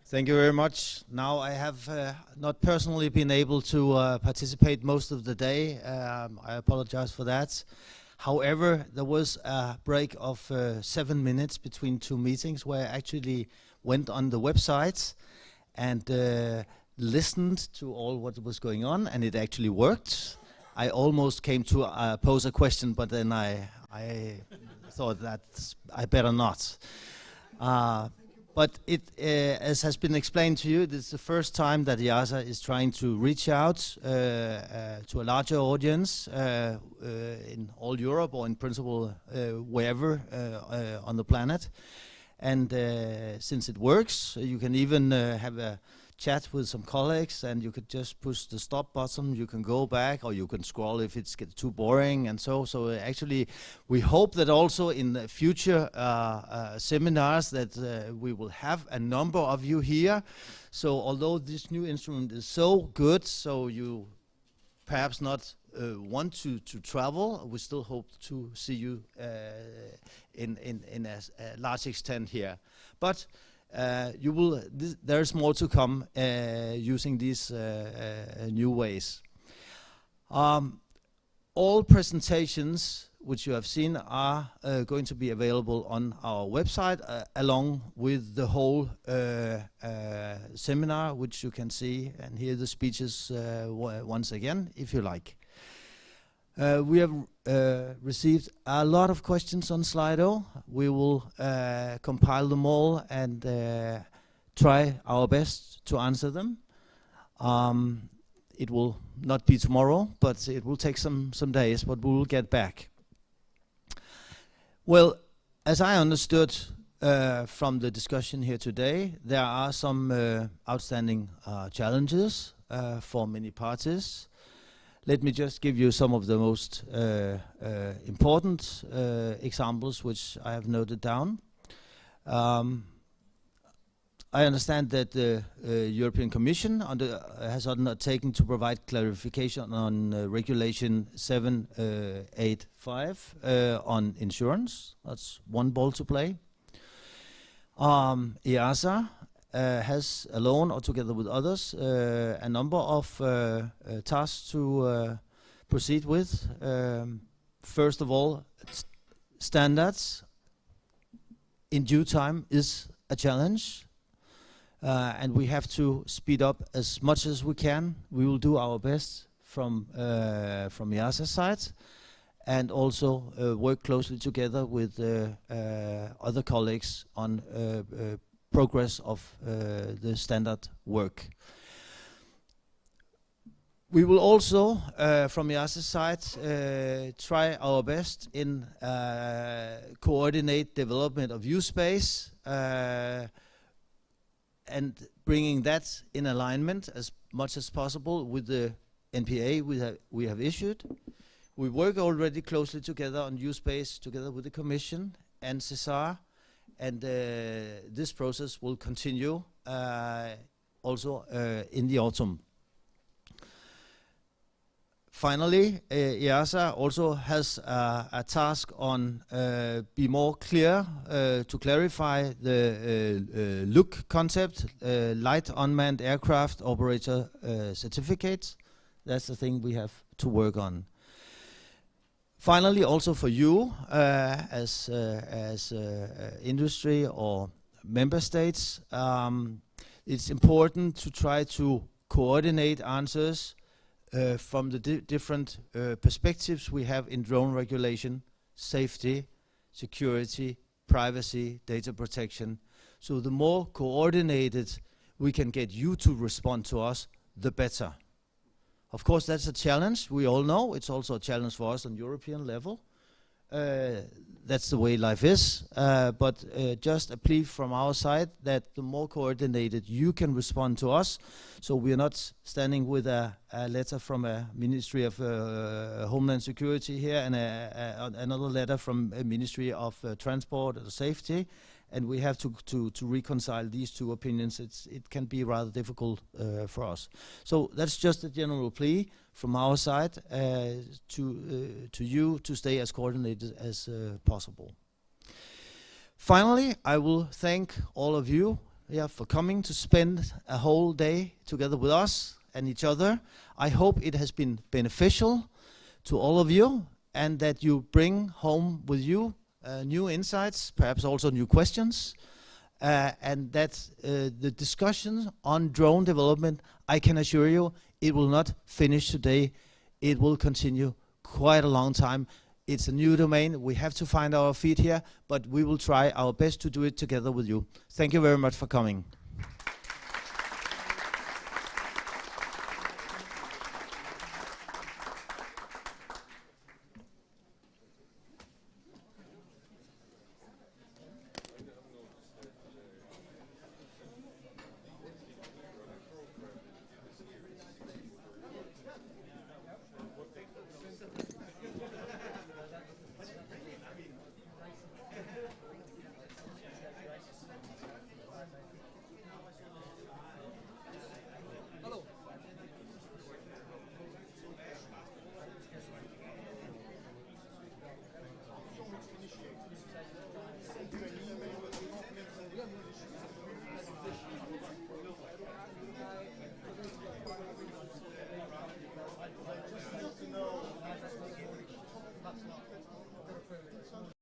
Thank you very much. Now I have not personally been able to participate most of the day. I apologize for that. However, there was a break of 7 minutes between two meetings where I actually went on the website and listened to all what was going on, and it actually worked. I almost came to pose a question, but then I thought that I better not. But as has been explained to you, this is the first time that EASA is trying to reach out to a larger audience in all Europe, or in principle wherever on the planet. And since it works, you can even have a chat with some colleagues, and you could just push the stop button. You can go back, or you can scroll if it gets too boring, and so actually we hope that also in the future seminars that we will have a number of you here. So although this new instrument is so good, so you perhaps not want to travel, we still hope to see you in a large extent here. But you will. There's more to come using these new ways. All presentations which you have seen are going to be available on our website, along with the whole seminar, which you can see and hear the speeches once again, if you like. We have received a lot of questions on Slido. We will compile them all and try our best to answer them. It will not be tomorrow, but it will take some days, but we will get back. Well, as I understood from the discussion here today, there are some outstanding challenges for many parties. Let me just give you some of the most important examples which I have noted down. I understand that the European Commission has undertaken to provide clarification on Regulation 785 on insurance. That's one ball to play. EASA has alone or together with others a number of tasks to proceed with. First of all, standards in due time is a challenge, and we have to speed up as much as we can. We will do our best from EASA side, and also work closely together with other colleagues on progress of the standard work. We will also, from the EASA side, try our best in coordinate development of use space and bringing that in alignment as much as possible with the NPA we have issued. We work already closely together on use space together with the Commission and CESAR. And this process will continue also in the autumn. Finally, EASA also has a task on be more clear to clarify the LUC concept, Light Unmanned Aircraft Operator Certificate. That's the thing we have to work on. Finally, also for you as industry or member states, it's important to try to coordinate answers from the different perspectives we have in drone regulation, safety, security, privacy, data protection. So the more coordinated we can get you to respond to us, the better. Of course, that's a challenge. We all know it's also a challenge for us on European level. That's the way life is. But just a plea from our side that the more coordinated you can respond to us, so we're not standing with a letter from a Ministry of Homeland Security here and another letter from a Ministry of Transport or Safety, and we have to reconcile these two opinions. It can be rather difficult for us. So that's just a general plea from our side to you to stay as coordinated as possible. Finally, I will thank all of you for coming to spend a whole day together with us and each other. I hope it has been beneficial to all of you and that you bring home with you new insights, perhaps also new questions, and that the discussion on drone development, I can assure you, it will not finish today. It will continue quite a long time. It's a new domain. We have to find our feet here, but we will try our best to do it together with you. Thank you very much for coming.